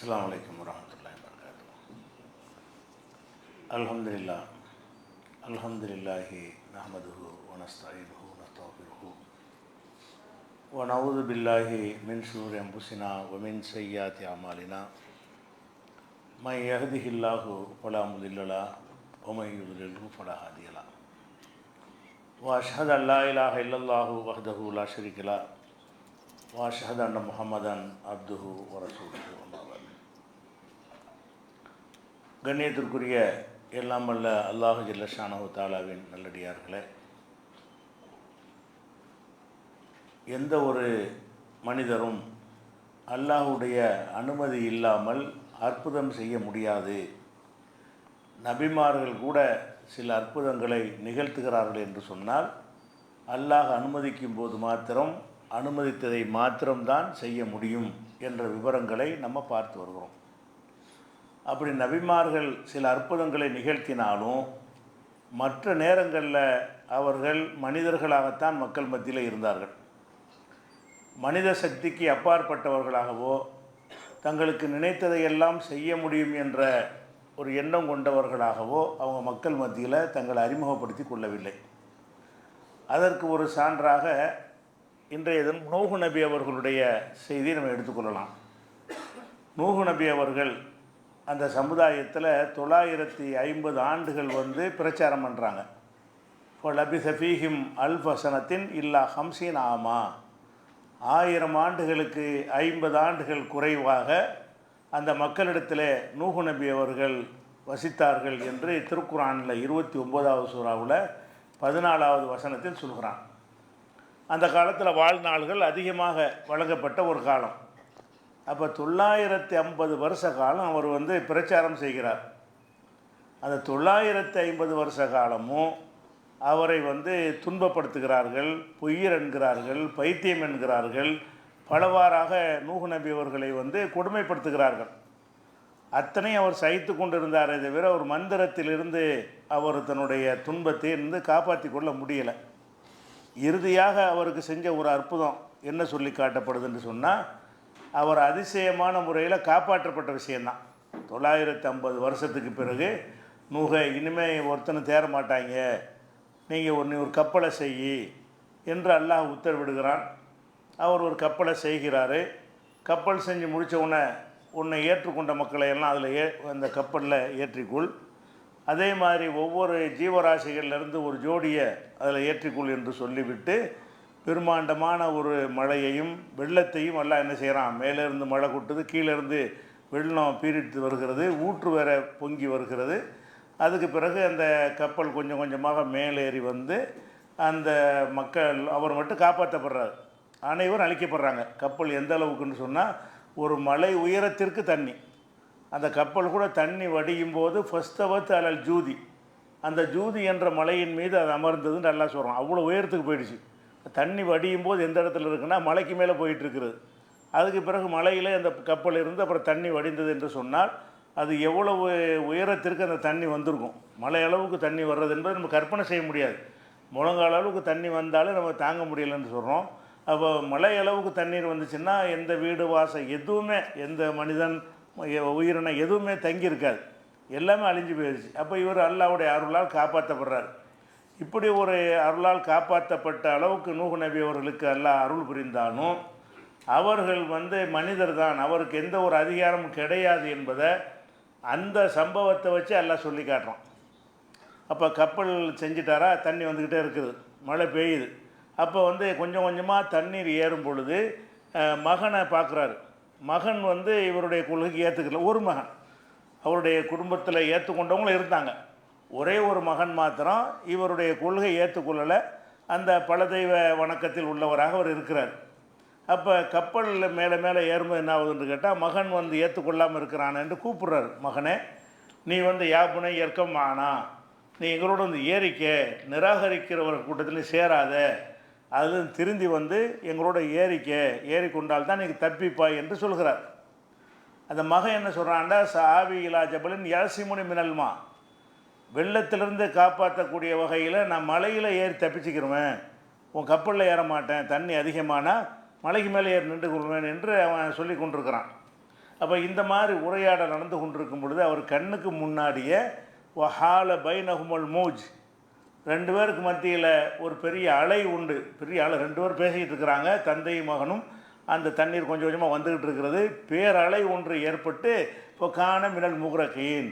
அஸ்ஸலாமு அலைக்கும் வரஹ்மத்துல்லாஹி வபரகாத்துஹு. அல்ஹம்துலில்லாஹ் அல்ஹம்துலில்லாஹி நஹ்மதுஹு வ நஸ்தஈனுஹு வ நஸ்தக்ஃபிருஹு வ நஊது பில்லாஹி மின் ஷுரூரி அன்ஃபுஸினா வ மின் ஸய்யிஆத்தி அமாலினா மை யஹ்திஹில்லாஹு ஃபலா முதில்ல லஹு வ மை யுத்லில்ஹு ஃபலா ஹாதிய லஹு வ அஷ்ஹது அல்லா இலாஹ இல்லல்லாஹு வஹ்தஹு லா ஷரீக லஹு வ அஷ்ஹது அன்ன முஹம்மதன் அப்துஹு வ ரசூலுஹு. கண்ணியத்திற்குரிய எல்லாம் வல்ல அல்லாஹு ஜல்ல ஷானஹு தஆலாவின் நல்லடியார்களே, எந்த ஒரு மனிதரும் அல்லாஹுடைய அனுமதி இல்லாமல் அற்புதம் செய்ய முடியாது. நபிமார்கள் கூட சில அற்புதங்களை நிகழ்த்துகிறார்கள் என்று சொன்னால் அல்லாஹ் அனுமதிக்கும் போது மாத்திரம் அனுமதித்ததை மாத்திரம்தான் செய்ய முடியும் என்ற விவரங்களை நம்ம பார்த்து வருகிறோம். அப்படி நபிமார்கள் சில அற்புதங்களை நிகழ்த்தினாலும் மற்ற நேரங்களில் அவர்கள் மனிதர்களாகத்தான் மக்கள் மத்தியில் இருந்தார்கள். மனித சக்திக்கு அப்பாற்பட்டவர்களாகவோ தங்களுக்கு நினைத்ததையெல்லாம் செய்ய முடியும் என்ற ஒரு எண்ணம் கொண்டவர்களாகவோ அவங்க மக்கள் மத்தியில் தங்களை அறிமுகப்படுத்தி கொள்ளவில்லை. அதற்கு ஒரு சான்றாக இன்றைய தினம் நூஹ் நபி அவர்களுடைய செய்தியை நம்ம எடுத்துக்கொள்ளலாம். நூஹ் நபி அவர்கள் அந்த சமுதாயத்தில் 950 ஆண்டுகள் பிரச்சாரம் பண்ணுறாங்க. இப்போ லபிஸ ஃபீஹிம் அல்ஃப ஸனத்தின் இல்லா 50 ஆமா, 1000 ஆண்டுகளுக்கு 50 ஆண்டுகள் குறைவாக அந்த மக்களிடத்தில் நூஹ் நபி அவர்கள் வசித்தார்கள் என்று திருக்குர்ஆனில் 29வது சூறாவில் 14வது வசனத்தில் சொல்கிறான். அந்த காலத்தில் வாழ்நாள்கள் அதிகமாக வழங்கப்பட்ட ஒரு காலம். அப்போ 950 வருஷ காலம் அவர் பிரச்சாரம் செய்கிறார். அந்த 950 வருஷ காலமும் அவரை துன்பப்படுத்துகிறார்கள், பொய்யர் என்கிறார்கள், பைத்தியம் என்கிறார்கள், பலவாறாக நூஹ் நபி அவர்களை கொடுமைப்படுத்துகிறார்கள். அத்தனை அவர் சகித்து கொண்டிருந்தாரே தவிர ஒரு மந்திரத்திலிருந்து அவர் தன்னுடைய துன்பத்தை காப்பாற்றி கொள்ள முடியலை. இறுதியாக அவருக்கு செஞ்ச ஒரு அற்புதம் என்ன சொல்லி காட்டப்படுதுன்னு சொன்னால், அவர் அதிசயமான முறையில் காப்பாற்றப்பட்ட விஷயந்தான். 950 வருஷத்துக்கு பிறகு நூஹை இனிமேல் ஒருத்தனை தேர மாட்டாங்க, நீங்கள் ஒரு கப்பலை செய்யி என்று அல்லாஹ் உத்தரவிடுகிறான். அவர் ஒரு கப்பலை செய்கிறாரு. கப்பல் செஞ்சு முடித்த உன்னை ஏற்றுக்கொண்ட மக்களை எல்லாம் அதில் அந்த கப்பலில் ஏற்றிக்கொள், அதே மாதிரி ஒவ்வொரு ஜீவராசிகள்லேருந்து ஒரு ஜோடியை அதில் ஏற்றிக்கொள் என்று சொல்லிவிட்டு பெருமாண்டமான ஒரு மழையையும் வெள்ளத்தையும் எல்லாம் என்ன செய்கிறான், மேலேருந்து மழை கொட்டுது, கீழேருந்து வெள்ளம் பீரிட்டு வருகிறது, ஊற்று வேற பொங்கி வருகிறது. அதுக்கு பிறகு அந்த கப்பல் கொஞ்சம் கொஞ்சமாக மேலேறி அந்த மக்கள் அவர் மட்டும் காப்பாற்றப்படுறார், அனைவரும் அழிக்கப்படுறாங்க. கப்பல் எந்த அளவுக்குன்னு சொன்னால் ஒரு மலை உயரத்திற்கு தண்ணி, அந்த கப்பல் கூட தண்ணி வடியும் போது ஃபஸ்தவத் அலல் ஜூதி, அந்த ஜூதி என்ற மலையின் மீது அது அமர்ந்ததுன்னு நல்லா சொல்கிறோம். அவ்வளோ உயரத்துக்கு போயிடுச்சு. தண்ணி வடியும் போது எந்த இடத்துல இருக்குன்னா மலைக்கு மேலே போயிட்டுருக்கிறது. அதுக்கு பிறகு மலையில் அந்த கப்பல் இருந்து அப்புறம் தண்ணி வடிந்தது என்று சொன்னால் அது எவ்வளவு உயரத்திற்கு அந்த தண்ணி வந்திருக்கும். மலை அளவுக்கு தண்ணி வர்றது என்பது நம்ம கற்பனை செய்ய முடியாது. முழங்கால அளவுக்கு தண்ணி வந்தாலும் நம்ம தாங்க முடியலைன்னு சொல்கிறோம். அப்போ மலை அளவுக்கு தண்ணீர் வந்துச்சுன்னா எந்த வீடு வாசல் எதுவுமே, எந்த மனிதன் உயிரினம் எதுவுமே தங்கியிருக்காது, எல்லாமே அழிஞ்சு போயிடுச்சு. அப்போ இவர் அல்லாஹ்வுடைய அருளால் காப்பாற்றப்படுறார். இப்படி ஒரு அருளால் காப்பாற்றப்பட்ட அளவுக்கு நூஹ் நபி அவர்களுக்கு அல்லாஹ் அருள் புரிந்தாலும் அவர்கள் மனிதர் தான், அவருக்கு எந்த ஒரு அதிகாரமும் கிடையாது என்பதை அந்த சம்பவத்தை வச்சு அல்லாஹ் சொல்லி காட்டுறான். அப்போ கப்பல் செஞ்சிட்டாரா, தண்ணி வந்துக்கிட்டே இருக்குது, மழை பெய்யுது. அப்போ கொஞ்சம் கொஞ்சமாக தண்ணீர் ஏறும் பொழுது மகனை பார்க்குறாரு. மகன் இவருடைய கொள்கைக்கு ஏற்றுக்கல. ஒரு மகன், அவருடைய குடும்பத்தில் ஏற்றுக்கொண்டவங்களும் இருந்தாங்க, ஒரே ஒரு மகன் மாத்திரம் இவருடைய கொள்கை ஏற்றுக்கொள்ளலை. அந்த பல தெய்வ வணக்கத்தில் உள்ளவராக அவர் இருக்கிறார். அப்போ கப்பலில் மேலே மேலே ஏறும்போது என்ன ஆகுதுன்னு கேட்டால் மகன் ஏற்றுக்கொள்ளாமல் இருக்கிறான் என்று கூப்பிட்றாரு. மகனே, நீ யாப்புனை ஏற்கம் ஆனா, நீ எங்களோட ஏறிக்க, நிராகரிக்கிறவர் கூட்டத்தில் சேராத, அது திருந்தி எங்களோட ஏறிக்கொண்டால் தான் நீங்கள் தப்பிப்பாய் என்று சொல்கிறார். அந்த மகன் என்ன சொல்கிறான்டா, சாவி இலா ஜபலின் யாசிமுனி மினல்மா, வெள்ளத்திலிருந்து காப்பாற்றக்கூடிய வகையில் நான் மலையில் ஏறி தப்பிச்சுக்கிருவேன், உன் கப்பலில் ஏற மாட்டேன், தண்ணி அதிகமானால் மலைக்கு மேலே ஏறி நின்று கொள்வேன் என்று அவன் சொல்லி கொண்டிருக்கிறான். அப்போ இந்த மாதிரி உரையாடல் நடந்து கொண்டிருக்கும் பொழுது அவர் கண்ணுக்கு முன்னாடியே வஹால பைனஹுமல் மூஜ், ரெண்டு பேருக்கு மத்தியில் ஒரு பெரிய அலை உண்டு. பெரிய அலை, ரெண்டு பேர் பேசிக்கிட்டு இருக்கிறாங்க, தந்தையும் மகனும். அந்த தண்ணீர் கொஞ்சம் கொஞ்சமாக வந்துக்கிட்டு இருக்கிறது. பேரலை ஒன்று ஏற்பட்டு இப்போ காண மினல் முக்ரகீன்,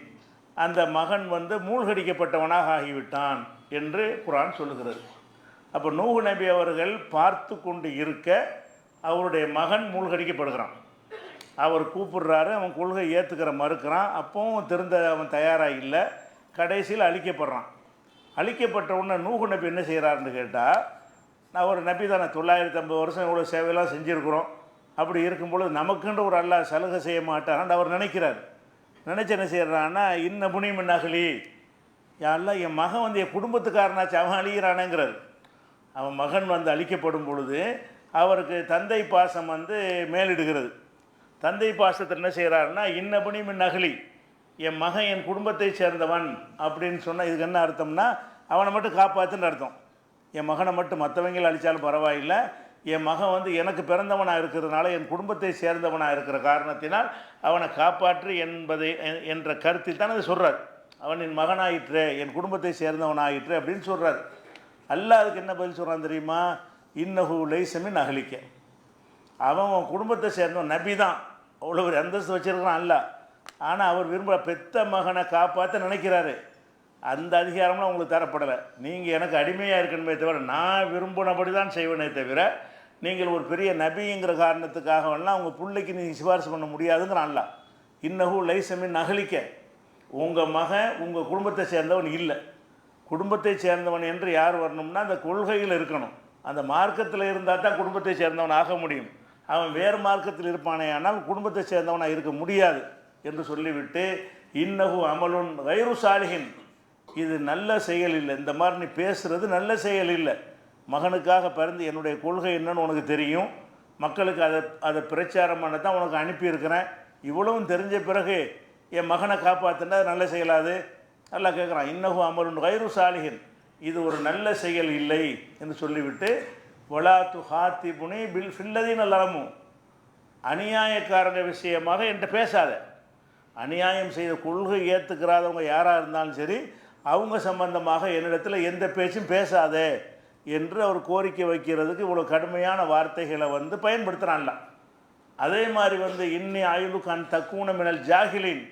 அந்த மகன் மூழ்கடிக்கப்பட்டவனாக ஆகிவிட்டான் என்று குர்ஆன் சொல்லுகிறது. அப்போ நூஹ் நபி அவர்கள் பார்த்து கொண்டு இருக்க அவருடைய மகன் மூழ்கடிக்கப்படுகிறான். அவர் கூப்பிடுறாரு, அவன் கொள்கை ஏற்றுக்கிற மறுக்கிறான். அப்போவும் திருந்த அவன் தயாராக இல்லை. கடைசியில் அழிக்கப்படுறான். அழிக்கப்பட்ட உடனே நூஹ் நபி என்ன செய்கிறாருன்னு கேட்டால், நான் ஒரு நபி தானே, 950 வருஷம் இவ்வளோ சேவையெல்லாம் செஞ்சுருக்குறோம். அப்படி இருக்கும்பொழுது நமக்குன்ற ஒரு அல்லாஹ் சலுகை செய்ய மாட்டான்னு அவர் நினைக்கிறார். நினச்சி என்ன செய்கிறான்னா, இன்ன புனிமின் அகலி, யாரெல்லாம் என் மகன் என் குடும்பத்துக்காரனாச்சு, அவன் அழிகிறானேங்கிறார். அவன் மகன் அழிக்கப்படும் பொழுது அவருக்கு தந்தை பாசம் மேலிடுகிறது. தந்தை பாசத்தை என்ன செய்கிறாருன்னா, இன்ன புனிமின் அகலி, என் மகன் என் குடும்பத்தை சேர்ந்தவன் அப்படின்னு சொன்னால் இதுக்கு என்ன அர்த்தம்னா, அவனை மட்டும் காப்பாற்றுன்னு அர்த்தம். என் மகனை மட்டும் மற்றவங்களை அழித்தாலும் பரவாயில்லை, என் மகன் எனக்கு பிறந்தவனாக இருக்கிறதுனால, என் குடும்பத்தை சேர்ந்தவனாக இருக்கிற காரணத்தினால் அவனை காப்பாற்று என்ற கருத்தில் தான் அதை சொல்கிறார். அவன் என் மகனாயிற்று, என் குடும்பத்தை சேர்ந்தவனாயிற்று அப்படின்னு சொல்கிறார். அல்லாஹ் அதுக்கு என்ன பதில் சொல்கிறான் தெரியுமா? இன்னஹு லைஸ மின் அஹ்லிக, அவன் குடும்பத்தை சேர்ந்தவன், நபி தான், அவ்வளோ ஒரு அந்தஸ்து வச்சுருக்கிறான் அல்லாஹ். ஆனால் அவர் பெத்த மகனை காப்பாற்ற நினைக்கிறாரு. அந்த அதிகாரம்லாம் உங்களுக்கு தரப்படலை. நீங்கள் எனக்கு அடிமையாக இருக்கணுமே தவிர, நான் விரும்பினபடி தான் செய்வேனே தவிர, நீங்கள் ஒரு பெரிய நபிங்கிற காரணத்துக்காகவெல்லாம் உங்கள் பிள்ளைக்கு நீங்கள் சிபாரிசு பண்ண முடியாதுங்கிற அல்லாஹ். இன்னஹு லைஸ மின் அஹ்லிக, உங்கள் மகன் உங்கள் குடும்பத்தை சேர்ந்தவன் இல்லை. குடும்பத்தை சேர்ந்தவன் என்று யார் வரணும்னா அந்த கொள்கையில் இருக்கணும், அந்த மார்க்கத்தில் இருந்தால் தான் குடும்பத்தை சேர்ந்தவன் ஆக முடியும். அவன் வேறு மார்க்கத்தில் இருப்பானே ஆனால் குடும்பத்தை சேர்ந்தவனாக இருக்க முடியாது என்று சொல்லிவிட்டு, இன்னஹு அமலுன் கைரு சாலிஹின், இது நல்ல செயல் இல்லை, இந்த மாதிரி நீ பேசுகிறது நல்ல செயல் இல்லை. மகனுக்காக பிறந்து என்னுடைய கொள்கை என்னன்னு உனக்கு தெரியும், மக்களுக்கு அதை பிரச்சாரம் பண்ண தான் உனக்கு அனுப்பியிருக்கிறேன். இவ்வளவும் தெரிஞ்ச பிறகு என் மகனை காப்பாற்றினா நல்ல செயலாது? நல்லா கேட்குறான். இன்னஹு அமலுன் கைரு சாலிஹின், இது ஒரு நல்ல செயல் இல்லை என்று சொல்லிவிட்டு, வலா துஹாத்திபுனி பில் ஃபில்லதீன லலமு, அநியாயக்காரங்க விஷயமாக என்கிட்ட பேசாத. அநியாயம் செய்த கொள்கை ஏற்றுக்கிறாதவங்க யாராக இருந்தாலும் சரி, அவங்க சம்பந்தமாக என்னிடத்தில் எந்த பேச்சும் பேசாதே என்று அவர் கோரிக்கை வைக்கிறதுக்கு இவ்வளோ கடுமையான வார்த்தைகளை பயன்படுத்துகிறான்ல. அதே மாதிரி இன்னி ஆயுளுக்கான் தக்கூன மினல் ஜாகிலின்,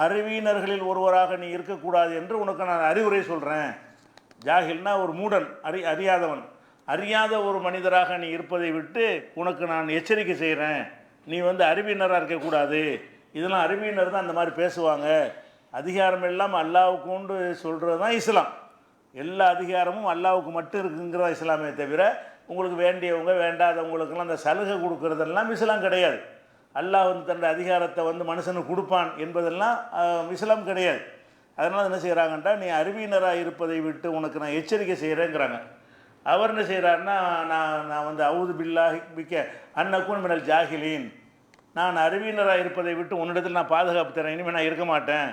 அறிவியினர்களில் ஒருவராக நீ இருக்கக்கூடாது என்று உனக்கு நான் அறிவுரை சொல்கிறேன். ஜாகில்னா ஒரு மூடன், அறியாதவன். அறியாத ஒரு மனிதராக நீ இருப்பதை விட்டு உனக்கு நான் எச்சரிக்கை செய்கிறேன். நீ அறிவியினராக இருக்கக்கூடாது. இதெல்லாம் அறிவியினர் தான் அந்த மாதிரி பேசுவாங்க. அதிகாரம் எல்லாம் அல்லாஹ்வுக்கு கொண்டு சொல்கிறது தான் இஸ்லாம். எல்லா அதிகாரமும் அல்லாஹ்வுக்கு மட்டும் இருக்குங்கிற இஸ்லாமே தவிர, உங்களுக்கு வேண்டியவங்க வேண்டாதவங்களுக்கெல்லாம் அந்த சலுகை கொடுக்கறதெல்லாம் இஸ்லாம் கிடையாது. அல்லாஹ் தன்னுடைய அதிகாரத்தை மனுஷனுக்கு கொடுப்பான் என்பதெல்லாம் இஸ்லாம் கிடையாது. அதனால் என்ன செய்கிறாங்கன்றா, நீ அறிவியினராக இருப்பதை விட்டு உனக்கு நான் எச்சரிக்கை செய்கிறேங்கிறாங்க. அவர் என்ன செய்கிறாருன்னா, நான் அவுது பில்லாஹி பிக்க அன்னக்கூன் மினல் ஜாகிலீன், நான் அறிவியினராக இருப்பதை விட்டு உன்னிடத்தில் நான் பாதுகாப்பு தரேன், இனிமேல் நான் இருக்க மாட்டேன்,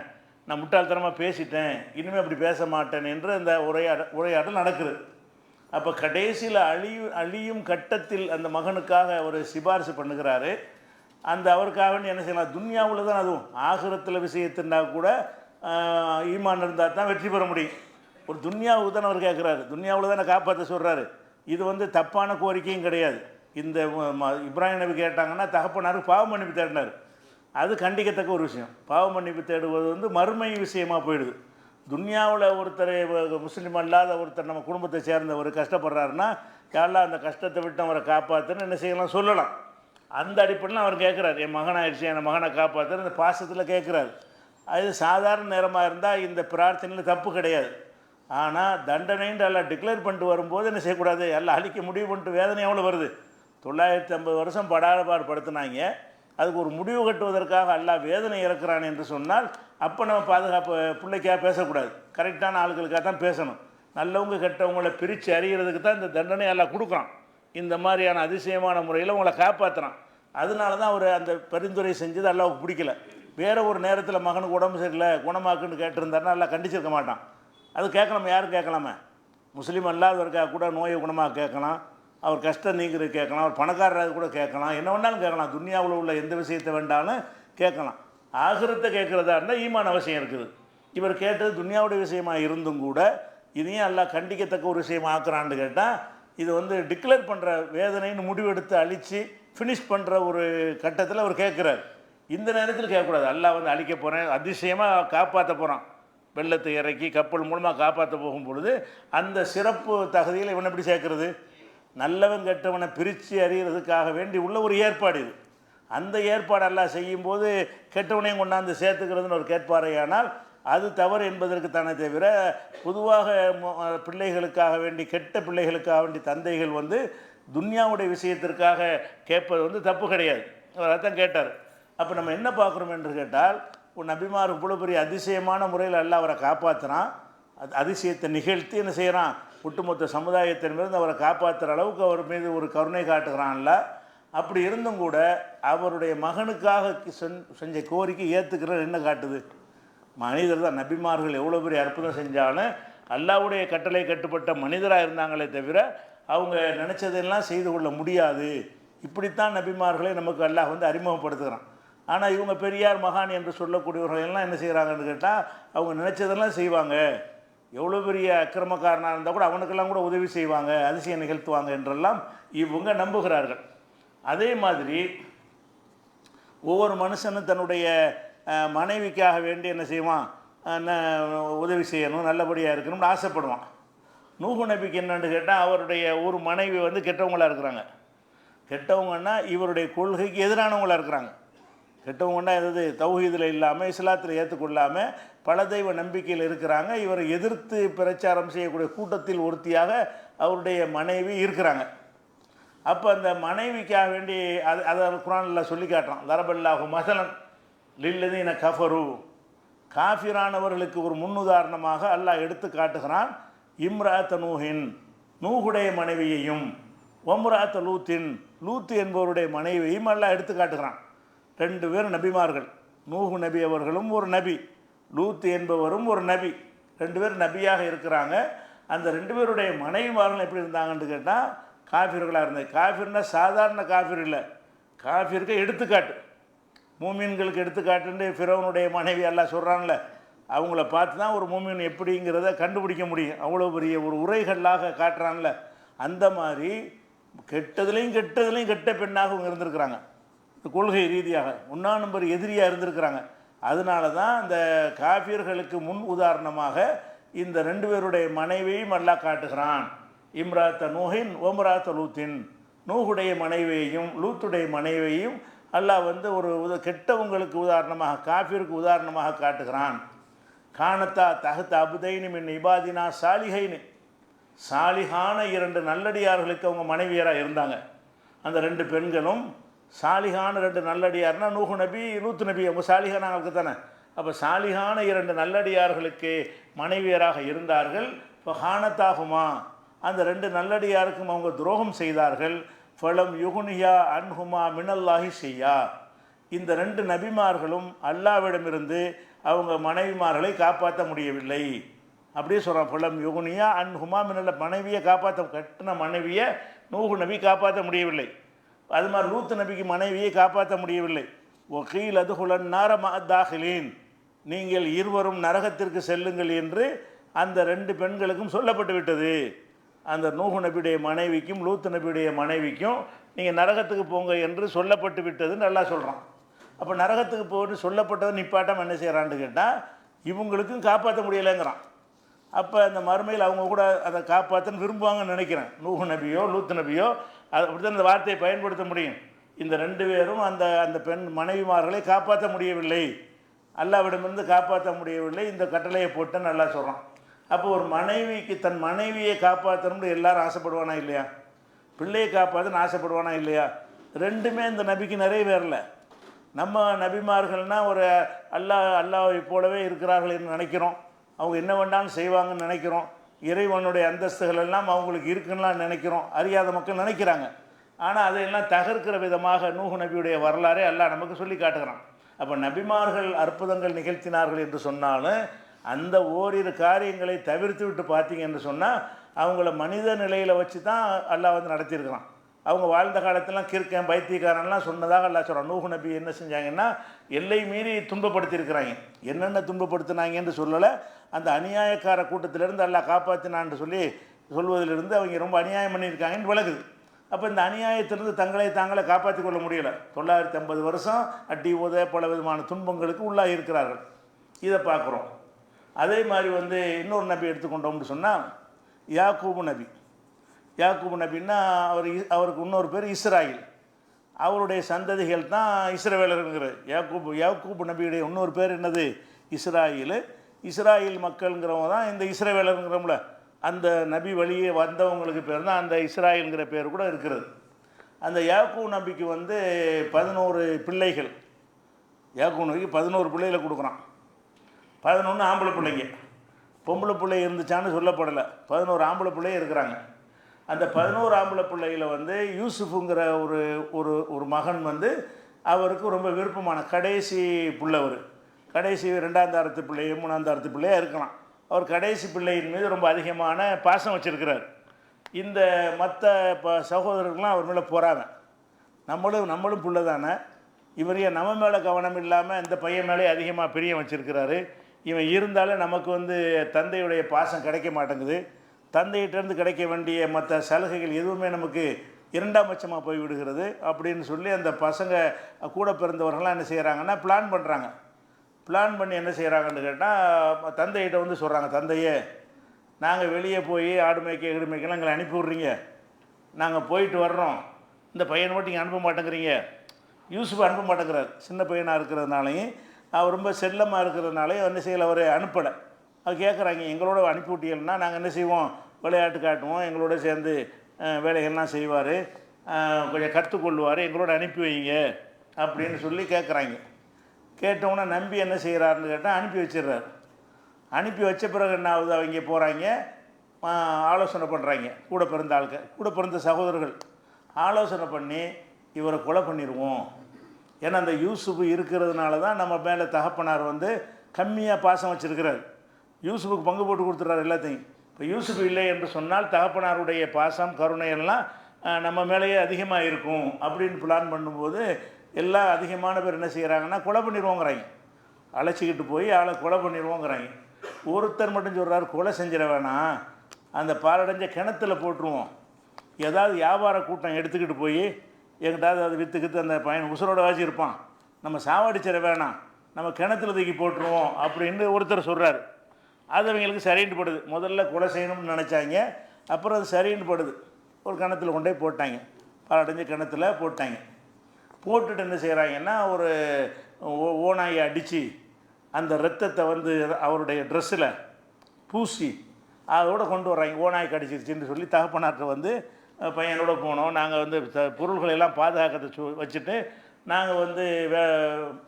நான் முட்டாள்தனமாக பேசிட்டேன், இனிமேல் அப்படி பேச மாட்டேன் என்று அந்த உரையாடல் நடக்குது. அப்போ கடைசியில் அழியும் கட்டத்தில் அந்த மகனுக்காக ஒரு சிபாரிசு பண்ணுகிறாரு. அந்த அவருக்காக என்ன செய்யலாம், துன்யாவில் தான், அதுவும் ஆகிரத்தில் விஷயத்துனா கூட ஈமான் இருந்தால் தான் வெற்றி பெற முடியும். ஒரு துன்யாவுக்கு தான் அவர் கேட்குறாரு, துன்யாவில் தானே காப்பாற்ற சொல்கிறாரு. இது தப்பான கோரிக்கையும் கிடையாது. இந்த இப்ராஹிம் நபி கேட்டாங்கன்னா தகப்பனாருக்கு பாவ மன்னிப்பு தேடினார், அது கண்டிக்கத்தக்க ஒரு விஷயம். பாவ மன்னிப்பு தேடுவது மறுமை விஷயமாக போயிடுது. துன்யாவில் ஒருத்தர் முஸ்லீம் அல்லாத ஒருத்தர் நம்ம குடும்பத்தை சேர்ந்தவர் கஷ்டப்படுறாருன்னா, யாரெல்லாம் அந்த கஷ்டத்தை விட்டு அவரை காப்பாற்றுன்னு என்ன செய்யலாம், சொல்லலாம். அந்த அடிப்படையில் அவர் கேட்குறாரு, என் மகனாகிடுச்சு, என் மகனை காப்பாற்றுன்னு அந்த பாசத்தில் கேட்குறாரு. அது சாதாரண நேரமாக இருந்தால் இந்த பிரார்த்தனையில் தப்பு கிடையாது. ஆனால் தண்டனைன்னு எல்லாம் டிக்ளேர் பண்ணிட்டு வரும்போது என்ன செய்யக்கூடாது, எல்லாம் அழிக்க முடிவு பண்ணிட்டு வேதனை எவ்வளோ வருது. 950 வருஷம் படாதபாடு படுத்தினாங்க. அதுக்கு ஒரு முடிவு கட்டுவதற்காக அல்லாஹ் வேதனை இறக்குறான் என்று சொன்னால், அப்போ நம்ம பாதுகாப்பு பிள்ளைக்காக பேசக்கூடாது, கரெக்டான ஆளுகளுக்காக தான் பேசணும். நல்லவங்க கெட்டவங்களை பிரித்து அறிகிறதுக்கு தான் இந்த தண்டனை எல்லாம் கொடுக்குறான். இந்த மாதிரியான அதிசயமான முறையில் உங்களை காப்பாற்றுறான். அதனால தான் அவர் அந்த பரிந்துரை செஞ்சது அல்லாவுக்கு பிடிக்கல. வேறு ஒரு நேரத்தில் மகனுக்கு உடம்பு சரியில்லை குணமாக்குன்னு கேட்டிருந்தாருன்னா எல்லாம் கண்டிச்சிருக்க மாட்டான். அது கேட்கலாமா, யாரும் கேட்கலாமே. முஸ்லீம் அல்லாதவருக்காக கூட நோயை குணமாக கேட்கலாம், அவர் கஷ்டம் நீங்கிறது கேட்கலாம், அவர் பணக்காரராக கூட கேட்கலாம், என்ன வேணாலும் கேட்கலாம், துன்யாவில் உள்ள எந்த விஷயத்தை வேண்டாலும் கேட்கலாம். ஆகிரத்தை கேட்குறதா இருந்தால் ஈமான் அவசியம் இருக்குது. இவர் கேட்டது துன்யாவுடைய விஷயமாக இருந்தும் கூட இதையும் எல்லாம் கண்டிக்கத்தக்க ஒரு விஷயமாக ஆக்குறான்னு கேட்டால் இது டிக்ளேர் பண்ணுற வேதனைன்னு முடிவெடுத்து அழித்து ஃபினிஷ் பண்ணுற ஒரு கட்டத்தில் அவர் கேட்குறாரு. இந்த நேரத்தில் கேட்கக்கூடாது. அல்லாஹ் அழிக்க போகிறேன், அதிசயமாக காப்பாற்ற போகிறான், வெள்ளத்தை இறக்கி கப்பல் மூலமாக காப்பாற்ற போகும் பொழுது அந்த சிறப்பு தகுதியில் இவனை எப்படி சேர்க்கறது? நல்லவன் கெட்டவனை பிரித்து அறிகிறதுக்காக வேண்டி உள்ள ஒரு ஏற்பாடு இது. அந்த ஏற்பாடு எல்லாம் செய்யும்போது கெட்டவனையும் கொண்டாந்து சேர்த்துக்கிறதுன்னு ஒரு கேட்பாரையானால் அது தவறு என்பதற்கு தானே தவிர பொதுவாக பிள்ளைகளுக்காக வேண்டி, கெட்ட பிள்ளைகளுக்காக வேண்டி தந்தைகள் துன்யாவுடைய விஷயத்திற்காக கேட்பது தப்பு கிடையாது. அதான் கேட்டார். அப்போ நம்ம என்ன பார்க்குறோம் என்று கேட்டால், ஒரு நபிமார் இவ்வளோ பெரிய அதிசயமான முறையில் எல்லாம் அவரை காப்பாற்றுறான், அதிசயத்தை நிகழ்த்தி என்ன செய்கிறான், ஒட்டுமொத்த சமுதாயத்தின்மிருந்து அவரை காப்பாற்றுற அளவுக்கு அவர் மீது ஒரு கருணை காட்டுகிறான்ல. அப்படி இருந்தும் கூட அவருடைய மகனுக்காக செஞ்ச கோரிக்கை ஏற்றுக்கிறது என்ன காட்டுது? மனிதர் தான். நபிமார்கள் எவ்வளோ பெரிய அற்புதம் செஞ்சாலும் அல்லாஹ்வுடைய கட்டளை கட்டுப்பட்ட மனிதராக இருந்தாங்களே தவிர அவங்க நினச்சதெல்லாம் செய்து கொள்ள முடியாது. இப்படித்தான் நபிமார்களை நமக்கு அல்லாஹ் அறிமுகப்படுத்துகிறான். ஆனால் இவங்க பெரியார் மகான் என்று சொல்லக்கூடியவர்களெல்லாம் என்ன செய்கிறாங்கன்னு கேட்டால் அவங்க நினச்சதெல்லாம் செய்வாங்க. எவ்வளோ பெரிய அக்கிரமக்காரனாக இருந்தால் கூட அவனுக்கெல்லாம் கூட உதவி செய்வாங்க, அதிசயம் நிகழ்த்துவாங்க என்றெல்லாம் இவங்க நம்புகிறார்கள். அதே மாதிரி ஒவ்வொரு மனுஷனும் தன்னுடைய மனைவிக்காக வேண்டி என்ன செய்வான், உதவி செய்யணும், நல்லபடியாக இருக்கணும்னு ஆசைப்படுவான். நூஹ் நபிக்கு என்னன்னு கேட்டால் அவருடைய ஒரு மனைவி கெட்டவங்களாக இருக்கிறாங்க. கெட்டவங்கன்னா இவருடைய கொள்கைக்கு எதிரானவங்களாக இருக்கிறாங்க. கெட்டவங்கன்னா எதாவது தௌஹீதில் இல்லாமல் இஸ்லாத்தில் ஏற்றுக்கொள்ளாமல் பல தெய்வ நம்பிக்கையில் இருக்கிறாங்க. இவரை எதிர்த்து பிரச்சாரம் செய்யக்கூடிய கூட்டத்தில் ஒருத்தியாக அவருடைய மனைவி இருக்கிறாங்க. அப்போ அந்த மனைவிக்காக வேண்டி அதை குர்ஆனில் சொல்லி காட்டுறான். தரபல்லாஹு மஸலன் லில்லதீன கஃபரு, காஃபிரானவர்களுக்கு ஒரு முன்னுதாரணமாக அல்லாஹ் எடுத்து காட்டுகிறான். இம்ராத்த நூஹின், நூஹுடைய மனைவியையும், ஒம்ராத்த லூத்தின், லூத்து என்பவருடைய மனைவியையும் அல்லாஹ் எடுத்து காட்டுகிறான். ரெண்டு பேரும் நபிமார்கள். நூஹு நபி அவர்களும் ஒரு நபி, லூத்து என்பவரும் ஒரு நபி. ரெண்டு பேர் நபியாக இருக்கிறாங்க. அந்த ரெண்டு பேருடைய மனைவிமார்கள் எப்படி இருந்தாங்கன்னு கேட்டால் காஃபிர்களாக இருந்தது. காஃபிர்னா சாதாரண காஃபிர் இல்லை, காஃபிருக்கு எடுத்துக்காட்டு, மூமின்களுக்கு எடுத்துக்காட்டுன்னு ஃபிரௌனுடைய மனைவி எல்லாம் சொல்கிறான்ல, அவங்கள பார்த்து தான் ஒரு மூமின் எப்படிங்கிறத கண்டுபிடிக்க முடியும். அவ்வளோ பெரிய ஒரு உரைகளாக காட்டுறான்ல. அந்த மாதிரி கெட்டதுலேயும் கெட்ட பெண்ணாக அவங்க இருந்திருக்கிறாங்க. கொள்கை ரீதியாக 1ஆம் நம்பர் எதிரியாக இருந்திருக்கிறாங்க. அதனால தான் இந்த காஃபியர்களுக்கு முன் உதாரணமாக இந்த ரெண்டு பேருடைய மனைவியையும் அல்லாஹ் காட்டுகிறான். இம்ராத்த நூஹின் ஒம்ராத்த லூத்தின், நூஹுடைய மனைவியையும் லூத்துடைய மனைவியையும் அல்லாஹ் ஒரு கெட்டவங்களுக்கு உதாரணமாக, காஃபிருக்கு உதாரணமாக காட்டுகிறான். காணத்தா தகுத்த அபுதைனு மின் இபாதினா சாலிஹைனு, சாலிஹான 2 நல்லடியார்களுக்கு அவங்க மனைவியராக இருந்தாங்க. அந்த 2 பெண்களும் சாலிஹான 2 நல்லடியார்னா நூஹு நபி லூத்து நபி, அவங்க சாலிஹானாங்களுக்கு தானே. அப்போ சாலிஹான 2 நல்லடியார்களுக்கு மனைவியராக இருந்தார்கள். இப்போ ஹானத்தாகுமா, அந்த 2 நல்லடியாருக்கும் அவங்க துரோகம் செய்தார்கள். ஃபலம் யுகுனியா அன்ஹுமா மினல்லாஹி செய்யா, இந்த 2 நபிமார்களும் அல்லாவிடமிருந்து அவங்க மனைவிமார்களை காப்பாற்ற முடியவில்லை. அப்படியே சொல்கிறான். ஃபலம் யுகுனியா அன்ஹுமா மினல்ல, மனைவியை காப்பாற்ற, கட்டின மனைவியை நூஹு நபி காப்பாற்ற முடியவில்லை. அது மாதிரி லூத்து நபிக்கு மனைவியை காப்பாற்ற முடியவில்லை. ஒகீல் அதுகுலன் நார மஅத்தாஹிலீன், நீங்கள் இருவரும் நரகத்திற்கு செல்லுங்கள் என்று அந்த 2 பெண்களுக்கும் சொல்லப்பட்டு விட்டது. அந்த நூஹு நபியுடைய மனைவிக்கும் லூத்து நபியுடைய மனைவிக்கும் நீங்கள் நரகத்துக்கு போங்க என்று சொல்லப்பட்டு விட்டதுன்னு நல்லா சொல்கிறான். அப்போ நரகத்துக்கு போட்டு சொல்லப்பட்டதை நிப்பாட்டம் என்ன செய்கிறான்னு கேட்டால் இவங்களுக்கும் காப்பாற்ற முடியலைங்கிறான். அப்போ அந்த மறுமையில் அவங்க கூட அதை காப்பாற்றன்னு விரும்புவாங்கன்னு நினைக்கிறேன். நூஹு நபியோ லூத்து நபியோ அது அப்படி தான் இந்த வார்த்தையை பயன்படுத்த முடியும். இந்த 2 பேரும் அந்த அந்த பெண் மனைவிமார்களை காப்பாற்ற முடியவில்லை, அல்லாவிடமிருந்து காப்பாற்ற முடியவில்லை, இந்த கட்டளையை போட்டுன்னு நல்லா சொல்கிறான். அப்போ ஒரு மனைவிக்கு தன் மனைவியை காப்பாற்றணும்னு எல்லாரும் ஆசைப்படுவானா இல்லையா? பிள்ளையை காப்பாற்றணும்னு ஆசைப்படுவானா இல்லையா? ரெண்டுமே இந்த நபிக்கு நிறைவேறலை. நம்ம நபிமார்கள்னால் ஒரு அல்லாஹ்வை போலவே இருக்கிறார்கள் என்று நினைக்கிறோம், அவங்க என்ன வேண்டாலும் செய்வாங்கன்னு நினைக்கிறோம், இறைவனுடைய அந்தஸ்துகள் எல்லாம் அவங்களுக்கு இருக்குன்னுலாம் நினைக்கிறோம், அறியாத மக்கள் நினைக்கிறாங்க. ஆனால் அதையெல்லாம் தகர்க்கிற விதமாக நூஹு நபியுடைய வரலாறே அல்லாஹ் நமக்கு சொல்லி காட்டுகிறான். அப்போ நபிமார்கள் அற்புதங்கள் நிகழ்த்தினார்கள் என்று சொன்னாலும் அந்த ஓரிரு காரியங்களை தவிர்த்து விட்டு பார்த்தீங்க என்று சொன்னால் அவங்கள மனித நிலையில் வச்சு தான் அல்லாஹ் வந்து நடத்தியிருக்கிறான். அவங்க வாழ்ந்த காலத்திலாம் கிறுக்கன் பைத்தியக்காரன்லாம் சொன்னதாக அல்லாஹ் சொல்கிறான். நூஹ் நபி என்ன செஞ்சாங்கன்னா எல்லை மீறி துன்பப்படுத்தியிருக்கிறாங்க. என்னென்ன துன்பப்படுத்தினாங்கன்னு சொல்லலை, அந்த அநியாயக்கார கூட்டத்திலேருந்து அல்லாஹ் காப்பாற்றினான்னு சொல்வதிலிருந்து அவங்க ரொம்ப அநியாயம் பண்ணியிருக்காங்கன்னு விளக்குது. அப்போ இந்த அநியாயத்திலிருந்து தங்களை தாங்களே காப்பாற்றி கொள்ள முடியலை. 950 வருஷம் அடி உத பல விதமான துன்பங்களுக்கு உள்ளாக இருக்கிறார்கள். இதை பார்க்குறோம். அதே மாதிரி வந்து இன்னொரு நபி எடுத்துக்கொண்டோம்னு சொன்னால் யாக்கூபு நபி. யாக்கூபு நபின்னா அவருக்கு இன்னொரு பேர் இஸ்ராயில். அவருடைய சந்ததிகள் தான் இஸ்ரவேலருங்கிற யாக்கூபு நபியுடைய இன்னொரு பேர் என்னது? இஸ்ராயில். இஸ்ராயில் மக்கள்ங்கிறவங்க தான் இந்த இஸ்ரவேலருங்கிறோம்ல, அந்த நபி வழியே வந்தவங்களுக்கு பேர் தான் அந்த இஸ்ராயில்ங்கிற பேர் கூட இருக்கிறது. அந்த யாக்கூபு நபிக்கு வந்து 11 பிள்ளைகள். யாக்கூபு நபிக்கு 11 பிள்ளைகளை கொடுக்குறான். 11 ஆம்பளை பிள்ளைங்க. பொம்பளை பிள்ளை இருந்துச்சான்னு சொல்லப்படலை. 11 ஆம்பளை பிள்ளையே இருக்கிறாங்க. அந்த 11 ஆம்பளை பிள்ளைகளை வந்து யூசுஃபுங்கிற ஒரு ஒரு ஒரு மகன் வந்து அவருக்கு ரொம்ப விருப்பமான கடைசி பிள்ளைவர். கடைசி 2ஆம் தாரத்து பிள்ளை 3ஆம் தாரத்து பிள்ளையாக இருக்கலாம். அவர் கடைசி பிள்ளையின் மீது ரொம்ப அதிகமான பாசம் வச்சுருக்கிறார். இந்த மற்ற சகோதரர்கள்லாம் அவர் மேலே போகிறாங்க. நம்மளும் பிள்ளை தானே, இவரையே நம்ம மேலே கவனம் இல்லாமல் இந்த பையன் மேலே அதிகமாக பிரியம் வச்சுருக்கிறாரு. இவன் இருந்தாலும் நமக்கு வந்து தந்தையுடைய பாசம் கிடைக்க மாட்டேங்குது. தந்தையிட்டேருந்து கிடைக்க வேண்டிய மற்ற சலுகைகள் எதுவுமே நமக்கு 2ஆம் பட்சமாக போய் விடுகிறது அப்படின்னு சொல்லி அந்த பசங்க கூட பிறந்தவர்கள்லாம் என்ன செய்கிறாங்கன்னா பிளான் பண்ணுறாங்க. பிளான் பண்ணி என்ன செய்கிறாங்கன்னு கேட்டால் தந்தையிட்ட வந்து சொல்கிறாங்க, தந்தையே நாங்கள் வெளியே போய் ஆடு மேய்க்க ஈடு மேய்க்கலாம் எங்களை அனுப்பி விட்றீங்க, நாங்கள் போயிட்டு வர்றோம், இந்த பையனை மட்டும் இங்கே அனுப்ப மாட்டேங்கிறீங்க. யூசுஃப் அனுப்ப மாட்டேங்கிறார். சின்ன பையனாக இருக்கிறதுனாலையும் அவர் ரொம்ப செல்லமாக இருக்கிறதுனாலையும் என்ன செய்யலை, அவர் அனுப்பலை. அது கேட்குறாங்க, எங்களோட அனுப்பி விட்டீங்கன்னா நாங்கள் என்ன செய்வோம், விளையாட்டு காட்டுவோம், எங்களோட சேர்ந்து வேலைகள்லாம் செய்வார், கொஞ்சம் கற்றுக்கொள்வார், எங்களோட அனுப்பி வைங்க அப்படின்னு சொல்லி கேட்குறாங்க. கேட்டவுடனே நம்பி என்ன செய்கிறாருன்னு கேட்டால் அனுப்பி வச்சிடுறாரு. அனுப்பி வச்ச பிறகு என்ன ஆகுது, அவங்க போகிறாங்க, ஆலோசனை பண்ணுறாங்க. கூட பிறந்த சகோதரர்கள் ஆலோசனை பண்ணி இவரை கொலை பண்ணிடுவோம். ஏன்னா அந்த யூசுஃப் இருக்கிறதுனால தான் நம்ம மேலே தகப்பனார் வந்து கம்மியாக பாசம் வச்சுருக்கிறார். யூசுஃபுக்கு பங்கு போட்டு கொடுத்துட்றாரு எல்லாத்தையும். இப்போ யூசுஃப் இல்லை என்று சொன்னால் தகப்பனாருடைய பாசம் கருணையெல்லாம் நம்ம மேலேயே அதிகமாக இருக்கும் அப்படின்னு பிளான் பண்ணும்போது எல்லாம் அதிகமான பேர் என்ன செய்கிறாங்கன்னா கொலை பண்ணிடுவோங்கிறாங்க. அழைச்சிக்கிட்டு போய் ஆளை கொலை பண்ணிடுவோங்கிறாங்க. ஒருத்தர் மட்டும் சொல்கிறார், கொலை செஞ்சிட வேணாம், அந்த பாலடைஞ்ச கிணத்துல போட்டுருவோம், ஏதாவது வியாபார கூட்டம் எடுத்துக்கிட்டு போய் எங்கிட்டாவது அது விற்றுக்கிட்டு அந்த பையன் உசுரோட வாசியிருப்பான், நம்ம சாவடிச்சிட வேணாம், நம்ம கிணத்துல தூக்கி போட்டுருவோம் அப்படின்னு ஒருத்தர் சொல்கிறார். அது அவங்களுக்கு சரின்னு படுது. முதல்ல கொலை செய்யணும்னு நினச்சாங்க, அப்புறம் அது சரின்னு படுது. ஒரு கிணத்துல கொண்டே போட்டாங்க, பாலடைஞ்ச கிணத்துல போட்டாங்க. போட்டுட்டு என்ன செய்கிறாங்கன்னா ஒரு ஓநாயை அடித்து அந்த ரத்தத்தை வந்து அவருடைய ட்ரெஸ்ஸில் பூசி அதோடு கொண்டு வர்றாங்க. ஓநாய் கடிச்சிருச்சுன்னு சொல்லி தகப்பனார்ட்ட வந்து பையனோட போனோம், நாங்கள் வந்து பொருள்களெல்லாம் பாதுகாக்கிறத வச்சுட்டு நாங்கள் வந்து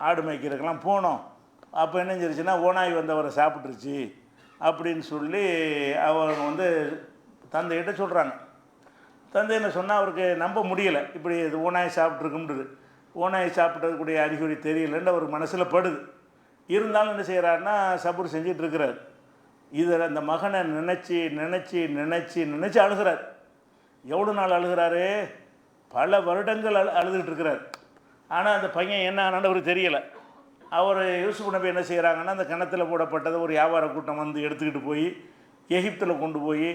ஆடு மேய்க்கிறதுக்கெல்லாம் போனோம். அப்போ என்ன செஞ்சிருச்சுன்னா ஓநாய் வந்து அவரை சாப்பிட்ருச்சு அப்படின்னு சொல்லி அவர் வந்து தந்தைகிட்ட சொல்கிறாங்க. தந்தை என்ன சொன்னால் அவருக்கு நம்ப முடியலை, இப்படி இது ஓநாய் சாப்பிட்ருக்கும்ன்றது. ஓநாய் சாப்பிட்றதுக்குடைய அறிகுறி தெரியலன்னு அவர் மனசில் படுது. இருந்தாலும் என்ன செய்கிறாருன்னா சபூர் செஞ்சிட்ருக்கிறார். இதில் அந்த மகனை நினச்சி நினச்சி நினச்சி நினச்சி அழுகிறார். எவ்வளோ நாள் அழுகிறாரு, பல வருடங்கள் அழுதுகிட்டு இருக்கிறார். ஆனால் அந்த பையன் என்ன ஆனான்னு அவருக்கு தெரியலை. அவர் யூசுப் நபி என்ன செய்கிறாங்கன்னா அந்த கிணத்துல போடப்பட்டதை ஒரு வியாபார கூட்டம் வந்து எடுத்துக்கிட்டு போய் எகிப்தில் கொண்டு போய்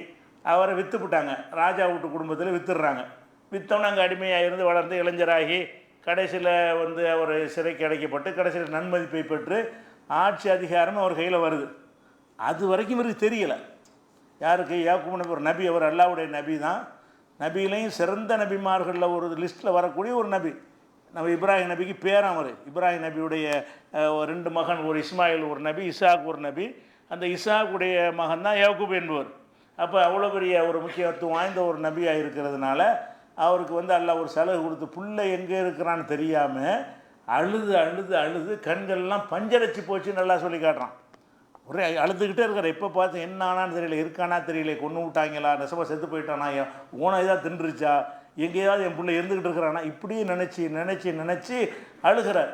அவரை விற்றுப்பிட்டாங்க. ராஜா வீட்டு குடும்பத்தில் விற்றுடுறாங்க. விற்றோன்னு அங்கே அடிமையாக இருந்து வளர்ந்து இளைஞராகி கடைசியில் வந்து அவர் சிறைக்கு அடைக்கப்பட்டு கடைசியில் நன்மதிப்பை பெற்று ஆட்சி அதிகாரம் அவர் கையில் வருது. அது வரைக்கும் இவருக்கு தெரியலை. யாருக்கு? யாக்கூபு நபி ஒரு நபி, அவர் அல்லாஹ்வுடைய நபி தான். நபியிலையும் சிறந்த நபிமார்களில் ஒரு லிஸ்ட்டில் வரக்கூடிய ஒரு நபி. நம்ம இப்ராஹிம் நபிக்கு பேரான் அவர். இப்ராஹிம் நபியுடைய 2 மகன், ஒரு இஸ்மாயில் ஒரு நபி, இசாக் ஒரு நபி. அந்த இசாக்குடைய மகன் தான் யாக்கூப் என்பவர். அப்போ அவ்வளோ பெரிய ஒரு முக்கியத்துவம் வாய்ந்த ஒரு நபியாக இருக்கிறதுனால அவருக்கு வந்து அல்லாஹ் ஒரு சலுகை கொடுத்து புள்ளை எங்கே இருக்கிறான்னு தெரியாமல் அழுது அழுது அழுது கண்கள்லாம் பஞ்சரைச்சி போச்சுன்னு நல்லா சொல்லி காட்டுறான். ஒரே அழுதுகிட்டே இருக்கிற. எப்போ பார்த்து என்ன ஆனான்னு தெரியல, இருக்கானா தெரியல, கொண்டு விட்டாங்களா, நெசமாக செத்து போயிட்டானா, ஓனாய் தான் தின்றுச்சா, எங்கேயாவது என் பிள்ளை இருந்துக்கிட்டு இருக்கிறானா, இப்படியே நினச்சி நினச்சி நினச்சி அழுகிறார்.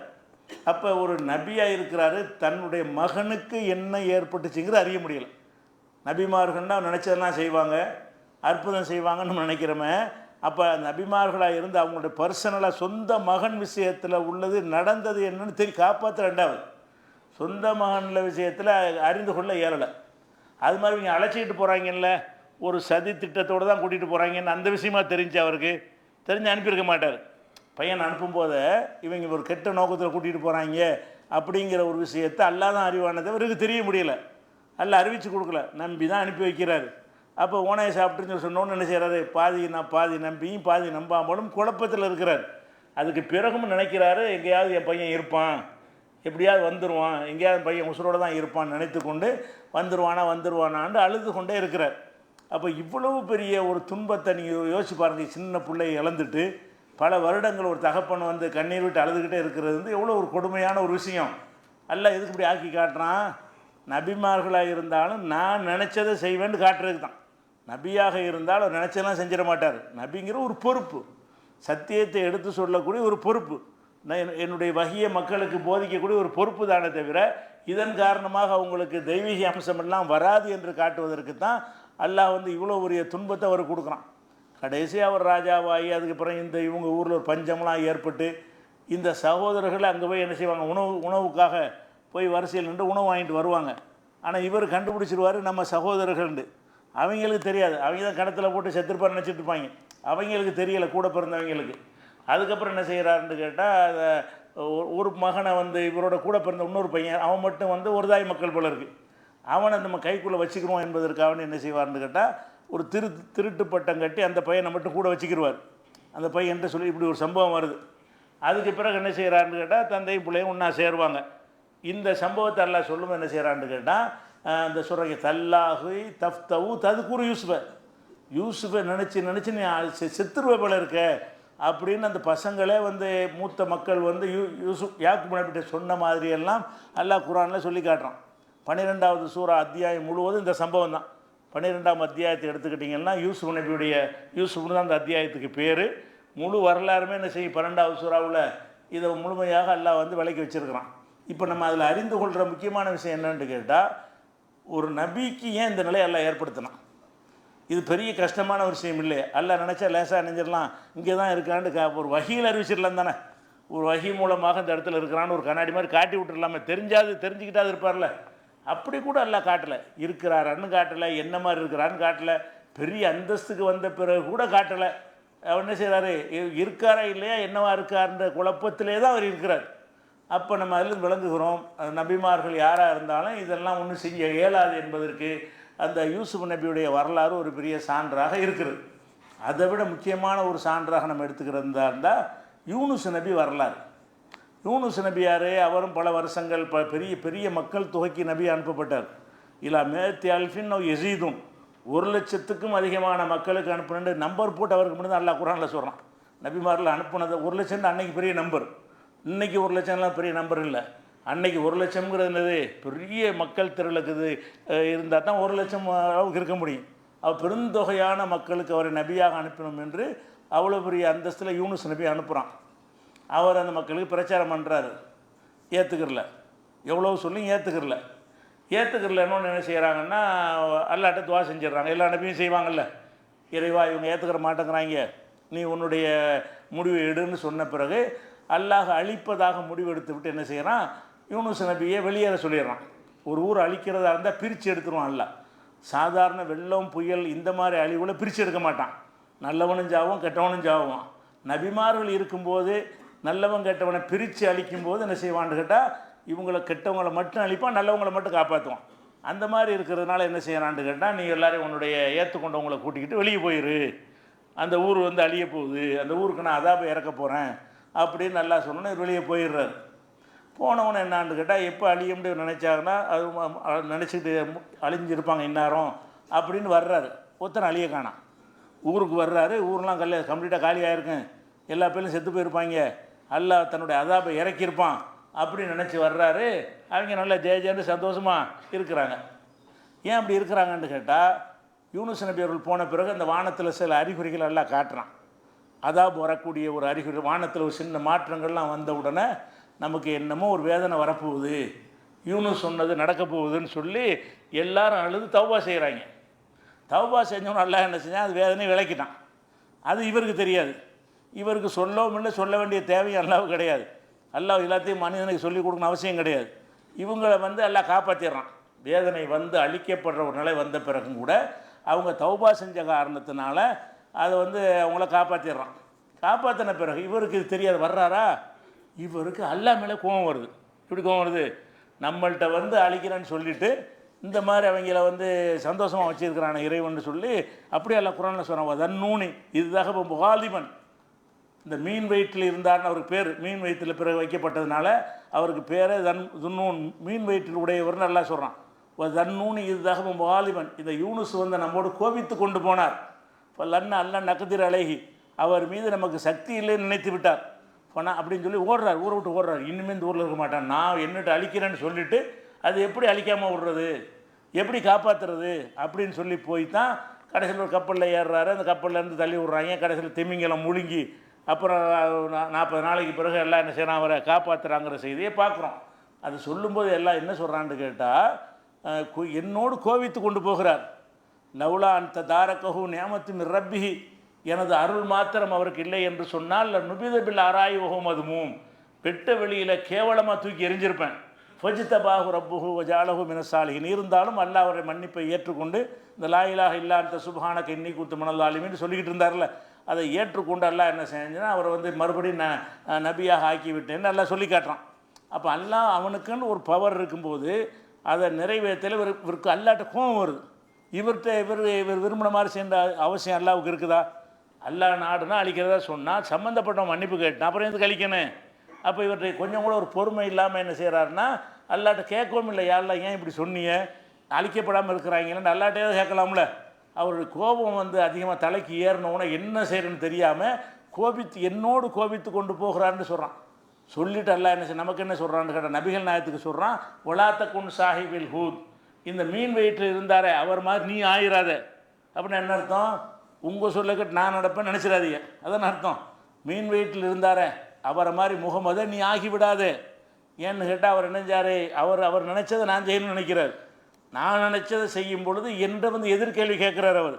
அப்போ ஒரு நபியாக இருக்கிறாரு, தன்னுடைய மகனுக்கு என்ன ஏற்பட்டுச்சுங்கிறது அறிய முடியலை. நபிமார்கள்னால் நினச்சதெல்லாம் செய்வாங்க, அற்புதம் செய்வாங்கன்னு நினைக்கிறோமே. அப்போ நபிமார்களாக இருந்து அவங்களுடைய பர்சனலாக சொந்த மகன் விஷயத்தில் உள்ளது நடந்தது என்னன்னு காப்பாற்ற. ரெண்டாவது, சொந்த மகன்ல விஷயத்தில் அறிந்து கொள்ள இயலலை. அது மாதிரி இவங்க அழைச்சிக்கிட்டு போகிறாங்கல்ல, ஒரு சதி திட்டத்தோடு தான் கூட்டிகிட்டு போகிறாங்கன்னு அந்த விஷயமா தெரிஞ்சு அவருக்கு தெரிஞ்சு அனுப்பியிருக்க மாட்டார். பையன் அனுப்பும்போது இவங்க ஒரு கெட்ட நோக்கத்தில் கூட்டிகிட்டு போகிறாங்க அப்படிங்கிற ஒரு விஷயத்தை அல்லாஹ் தான் அறிவானதை இவருக்கு தெரிய முடியல. அல்லாஹ் அறிவித்து கொடுக்கல, நம்பி தான் அனுப்பி வைக்கிறாரு. அப்போ ஓனையை சாப்பிட்டுன்னு சொன்னோன்னு என்ன செய்கிறாரு, பாதி நம்பியும் பாதி நம்பாமலும் குழப்பத்தில் இருக்கிறார். அதுக்கு பிறகும் நினைக்கிறாரு, எங்கேயாவது என் பையன் இருப்பான், எப்படியாவது வந்துடுவான், எங்கேயாவது பையன் உசுரோடு தான் இருப்பான்னு நினைத்து கொண்டு வந்துடுவானான்னு அழுது கொண்டே இருக்கிறார். அப்போ இவ்வளவு பெரிய ஒரு துன்பத்தை நீங்கள் யோசிச்சு பாருங்கள். சின்ன பிள்ளையை இழந்துட்டு பல வருடங்கள் ஒரு தகப்பன் வந்து கண்ணீர் விட்டு அழுதுகிட்டே இருக்கிறது வந்து எவ்வளோ ஒரு கொடுமையான ஒரு விஷயம். அல்ல எதுக்கு இப்படி ஆக்கி காட்டுறான்? நபிமார்களாக இருந்தாலும் நான் நினச்சதை செய்வேன்னு காட்டுறதுக்கு தான். நபியாக இருந்தால் அவர் நினச்சதெல்லாம் செஞ்சிட மாட்டார். நபிங்கிற ஒரு பொறுப்பு, சத்தியத்தை எடுத்து சொல்லக்கூடிய ஒரு பொறுப்பு, என்னுடைய வகிய மக்களுக்கு போதிக்கக்கூடிய ஒரு பொறுப்பு தானே தவிர இதன் காரணமாக அவங்களுக்கு தெய்வீக அம்சமெல்லாம் வராது என்று காட்டுவதற்கு தான் அல்லாஹ் வந்து இவ்வளோ பெரிய துன்பத்தை அவர் கொடுக்குறான். கடைசியாக அவர் ராஜாவாகி அதுக்கப்புறம் இவங்க ஊரில் ஒரு பஞ்சம்லாம் ஏற்பட்டு இந்த சகோதரர்கள் அங்கே போய் என்ன செய்வாங்க, உணவுக்காக போய் வரிசையில் நின்று உணவு வாங்கிட்டு வருவாங்க. ஆனால் இவர் கண்டுபிடிச்சிருவார் நம்ம சகோதரர்கள்ண்டு. அவங்களுக்கு தெரியாது, அவங்க தான் கிணத்துல போட்டு செத்துருப்பார் நினச்சிட்டு இருப்பாங்க. அவங்களுக்கு தெரியலை, கூட பிறந்தவங்களுக்கு. அதுக்கப்புறம் என்ன செய்கிறாருன்னு கேட்டால், ஒரு மகனை வந்து இவரோட கூட பிறந்த இன்னொரு பையன், அவன் மட்டும் வந்து ஒரு தாய் மக்கள் போல இருக்குது, அவனை நம்ம கைக்குள்ளே வச்சுக்கிறோம் என்பதற்காக என்ன செய்வார்னு கேட்டால், ஒரு திருட்டு பட்டம் கட்டி அந்த பையனை மட்டும் கூட வச்சுக்கிடுவார். அந்த பையன்ட்டு சொல்லி இப்படி ஒரு சம்பவம் வருது. அதுக்கு பிறகு என்ன செய்கிறாருன்னு கேட்டால், தந்தையும் பிள்ளையும் ஒன்றா சேருவாங்க. இந்த சம்பவத்தை எல்லாம் சொல்லும் என்ன செய்கிறான்னு கேட்டால், அந்த சொல்கிறாங்க, தல்லாஹு தஃப்தவு ததுக்குரு யூசுஃபை நினச்சி நீ செத்துருவ போல இருக்க அப்படின்னு அந்த பசங்களே வந்து மூத்த மக்கள் வந்து யாக்கூப் நபிகிட்ட சொன்ன மாதிரியெல்லாம் அல்லாஹ் குர்ஆனில் சொல்லி காட்டுறான். 12வது சூரா அத்தியாயம் முழுவதும் இந்த சம்பவம் தான். 12ஆம் அத்தியாயத்தை எடுத்துக்கிட்டிங்கன்னா யூசுப் நபின்னு தான் அந்த அத்தியாயத்துக்கு பேர். முழு வரலாறுமே என்ன செய்யும், 12வது சூறாவில் இதை முழுமையாக அல்லாஹ் வந்து விளக்கி வச்சுருக்கிறான். இப்போ நம்ம அதில் அறிந்து கொள்கிற முக்கியமான விஷயம் என்னன்னு கேட்டால், ஒரு நபிக்கு ஏன் இந்த நிலையை அல்லாஹ் ஏற்படுத்தினான்? இது பெரிய கஷ்டமான ஒரு விஷயம் இல்லையே. அல்லாஹ் நினச்சா லேசாக நினைஞ்சிடலாம், இங்கே தான் இருக்கான்னு ஒரு வகையில் அறிவிச்சிடலாம் தானே. ஒரு வகை மூலமாக இந்த இடத்துல இருக்கிறான்னு ஒரு கண்ணாடி மாதிரி காட்டி விட்டுடலாமே, தெரிஞ்சுக்கிட்டாது இருப்பார்ல. அப்படி கூட அல்லாஹ் காட்டலை, இருக்கிறாரான்னு காட்டலை, என்ன மாதிரி இருக்கிறான்னு காட்டலை, பெரிய அந்தஸ்துக்கு வந்த பிறகு கூட காட்டலை. அவர் என்ன செய்கிறாரு, இருக்காரா இல்லையா என்னவா இருக்காருன்ற குழப்பத்திலே தான் அவர் இருக்கிறார். அப்போ நம்ம அதில் விளங்குகிறோம், நபிமார்கள் யாராக இருந்தாலும் இதெல்லாம் ஒன்றும் செய்ய இயலாது என்பதற்கு அந்த யூசுப் நபியுடைய வரலாறு ஒரு பெரிய சான்றாக இருக்கிறது. அதை விட முக்கியமான ஒரு சான்றாக நம்ம எடுத்துக்கிறதா இருந்தால் யூனுஸ் நபி வரலாறு. யூனுஸ் நபி யார்? அவரும் பல வருஷங்கள் பெரிய பெரிய மக்கள் தொகைக்கு நபி அனுப்பப்பட்டார். இல்லா மேத்தி அல்ஃபின் எசீதும், 1,00,000க்கும் அதிகமான மக்களுக்கு அனுப்புனு நம்பர் போட்டு அவருக்கு மட்டும் தான் அல்லாஹ் குர்ஆனில் சொல்கிறான். நபிமாரில் அனுப்புனது 1,00,000 அன்னைக்கு பெரிய நம்பர். இன்றைக்கி 1,00,000லாம் பெரிய நம்பர் இல்லை. அன்னைக்கு 1,00,000ங்கிறது என்னது, பெரிய மக்கள் திரளுக்குது இருந்தால் தான் 1,00,000 அளவுக்கு இருக்க முடியும். அவர் பெருந்தொகையான மக்களுக்கு அவரை நபியாக அனுப்பணும் என்று அவ்வளோ பெரிய அந்தஸ்தில் யூனுஸ் நபி அனுப்புகிறான். அவர் அந்த மக்களுக்கு பிரச்சாரம் பண்ணுறாரு. ஏற்றுக்கிறல, எவ்வளோ சொல்லி ஏற்றுக்கிறலன்னு என்ன செய்கிறாங்கன்னா, அல்லாட்ட துவா செஞ்சிடறாங்க. எல்லா நபியும் செய்வாங்கள்ல, இறைவா இவங்க ஏற்றுக்கிற மாட்டேங்கிறாங்க, நீ உன்னுடைய முடிவை எடுன்னு சொன்ன பிறகு அல்லாஹ் அழிப்பதாக முடிவெடுத்து விட்டு என்ன செய்கிறான், யூனுஸ் நபியை வெளியேற சொல்லிடுறான். ஒரு ஊர் அழிக்கிறதா இருந்தால் பிரித்து எடுத்துருவான். அல்லாஹ் சாதாரண வெள்ளம் புயல் இந்த மாதிரி அழிவுகளை பிரித்து எடுக்க மாட்டான். நல்லவனும் சாவும் கெட்டவனும் சாவும். நபிமார்கள் இருக்கும்போது நல்லவன் கெட்டவனை பிரித்து அழிக்கும்போது என்ன செய்வான்னு கேட்டால், இவங்களை கெட்டவங்களை மட்டும் அழிப்பான், நல்லவங்களை மட்டும் காப்பாற்றுவான். அந்த மாதிரி இருக்கிறதுனால என்ன செய்யறான்னு கேட்டால், நீ எல்லாரையும் உன்னுடைய ஏற்றுக்கொண்டவங்களை கூட்டிக்கிட்டு வெளியே போயிரு, அந்த ஊர் வந்து அழிய போகுது, அந்த ஊருக்கு நான் அதாபை இறக்க போகிறேன் அப்படின்னு நல்லா சொன்னோன்னு வெளியே போயிடுறாரு. போனவனு என்னான்னு கேட்டால், எப்போ அழியும்னு நினச்சாங்கன்னா அது நினச்சிட்டு அழிஞ்சிருப்பாங்க இந்நேரம் அப்படின்னு வர்றாரு. ஒருத்தனை அழிய காணாம். ஊருக்கு வர்றாரு, ஊர்லாம் கம்ப்ளீட்டாக காலியாக இருக்கும், எல்லா பேரும் செத்து போயிருப்பாங்க, அல்லாஹ் தன்னுடைய அதாபை இறக்கியிருப்பான் அப்படின்னு நினச்சி வர்றாரு. அவங்க நல்லா ஜெயஜெயன்னு சந்தோஷமாக இருக்கிறாங்க. ஏன் அப்படி இருக்கிறாங்கன்னு கேட்டால், யூனுஸ் நபி அவர்கள் போன பிறகு அந்த வானத்தில் சில அறிகுறிகள் எல்லாம் காட்டுறான். அதாபு வரக்கூடிய ஒரு அறிகுறி, வானத்தில் ஒரு சின்ன மாற்றங்கள்லாம் வந்த உடனே நமக்கு என்னமோ ஒரு வேதனை வரப்போகுது, யூனுஸ் சொன்னது நடக்க போகுதுன்னு சொல்லி எல்லாரும் அழுது தௌபா செய்கிறாங்க. தௌபா செஞ்சவன் அல்லாஹ் என்ன செஞ்சான், அது வேதனை விளக்கிட்டான். அது இவருக்கு தெரியாது. இவருக்கு சொல்லவும் இல்லை, சொல்ல வேண்டிய தேவையும் அல்லாஹ்வுக்கு கிடையாது. அல்லாஹ் எல்லாத்தையும் மனிதனுக்கு சொல்லிக் கொடுக்கணும் அவசியம் கிடையாது. இவங்களை அல்லாஹ் காப்பாற்றிடுறான். வேதனை அழிக்கப்படுற ஒரு நிலை வந்த பிறகும் கூட அவங்க தௌபா செஞ்ச காரணத்தினால அதை அவங்கள காப்பாற்றிடுறான். காப்பாற்றின பிறகு இவருக்கு இது தெரியாது. வர்றாரா, இவருக்கு அல்லாஹ் மேலே கோபம் வருது. இப்படி கோபம் வருது, நம்மள்கிட்ட அழிக்கிறேன்னு சொல்லிவிட்டு இந்த மாதிரி அவங்கள சந்தோஷமாக வச்சுருக்கிறான இறைவன் சொல்லி அப்படியே அல்லாஹ் குர்ஆனில் சொல்கிறான். தன்னூனி இதுதாக முகாலிபன், இந்த மீன் வயிற்றில் இருந்தார்னு அவருக்கு பேர். மீன் வயிற்றில் பிறகு வைக்கப்பட்டதுனால அவருக்கு பேர் துன்னூன், மீன் வயிற்றில் உடையவர்னு நல்லா சொல்கிறான். தன்னூனி இதுதாக முகாலிபன், இந்த யூனுஸ் நம்மோடு கோபித்து கொண்டு போனார். இப்போ அல்லா நக்கதிர் அழகி, அவர் மீது நமக்கு சக்தி இல்லைன்னு நினைத்து விட்டார். போனால் அப்படின்னு சொல்லி ஓடுறார், ஊரை விட்டு ஓடுறார். இனிமேல் இந்த ஊரில் இருக்க மாட்டான், நான் என்னட்டு அழிக்கிறேன்னு சொல்லிவிட்டு அது எப்படி அழிக்காமல் விடுறது, எப்படி காப்பாற்றுறது அப்படின்னு சொல்லி போய் தான் கடைசியில் ஒரு கப்பலில் ஏறுறாரு. அந்த கப்பல்லேருந்து தள்ளி விட்றாங்க. கடைசியில் திமிங்கலம் முழுங்கி அப்புறம் 40 நாளைக்கு பிறகு எல்லாம் என்ன செய்யறான், அவரை காப்பாற்றுறாங்கிற செய்தியை பார்க்குறோம். அது சொல்லும்போது எல்லாம் என்ன சொல்கிறான்னு கேட்டால், என்னோடு கோவித்து கொண்டு போகிறார். லவ்லா அந்த தாரகஹு நியாமத்து மிர் ரப்பிஹி, எனது அருள் மாத்திரம் அவருக்கு இல்லை என்று சொன்னால் நுபிதபில் ஆராய்வகும் அதுவும் வெட்ட வெளியில் கேவலமாக தூக்கி எரிஞ்சிருப்பேன். ஃபஜ்தபாஹு ரப்புஹு வஜாலஹு மினஸ்ஸாலிஹின், இருந்தாலும் அல்லாஹ் அவரை மன்னிப்பை ஏற்றுக்கொண்டு இந்த லா இலாஹ இல்லா அன்த சுப்ஹானக இன்னி குன்து மினல் ஸாலிமீன் சொல்லிக்கிட்டு இருந்தார்ல, அதை ஏற்றுக்கொண்டு அல்லாஹ் என்ன செஞ்சுன்னா அவரை மறுபடியும் நபியாக ஆக்கி விட்டேன்னு அல்லாஹ் சொல்லி காட்டுறான். அப்போ அல்லாஹ் அவனுக்குன்னு ஒரு பவர் இருக்கும்போது அதை நிறைவேற்றல இவருக்கு அல்லாட்ட கோபம் வருது. இவர் விரும்பின மாதிரி செய்ய அவசியம் அல்லாவுக்கு இருக்குதா? அல்லாஹ் நாடுனா அழிக்கிறதா சொன்னால் சம்மந்தப்பட்டவன் மன்னிப்பு கேட்டான், அப்புறம் எதுக்கு அழிக்கணும்? அப்போ இவற்றை கொஞ்சம் கூட ஒரு பொறுமை இல்லாமல் என்ன செய்கிறாருன்னா அல்லாட்ட கேட்கவும் இல்லை. யாரெல்லாம் ஏன் இப்படி சொன்னீங்க, அழிக்கப்படாமல் இருக்கிறாங்களேன்னு அல்லாட்டே கேட்கலாம்ல. அவருடைய கோபம் அதிகமாக தலைக்கு ஏறினவுடனே என்ன செய்யறன்னு தெரியாமல் என்னோடு கோபித்து கொண்டு போகிறான்னு சொல்கிறான். சொல்லிட்டு அல்லாஹ் என்ன நமக்கு என்ன சொல்கிறான்னு கேட்டால் நபிகள் நாயத்துக்கு சொல்கிறான், ஒலாத்தக்குன் சாஹிபில் ஹூத், இந்த மீன் வயிற்றில் இருந்தாரே அவர் மாதிரி நீ ஆயிராத. அப்படின்னு என்ன அர்த்தம்? உங்கள் சொல்லக்கிட்டு நான் நடப்பேன்னு நினச்சிடாதீங்க, அதான் அர்த்தம். மீன் வயிற்றில் இருந்தாரே அவரை மாதிரி முகமதை நீ ஆகிவிடாதே. ஏன்னு கேட்டால் அவர் நினைஞ்சாரு, அவர் நினச்சதை நான் செய்யணும்னு நினைக்கிறார். நான் நினச்சதை செய்யும் பொழுது என்கிட்ட எதிர்கேள்வி கேட்குறார். அவர்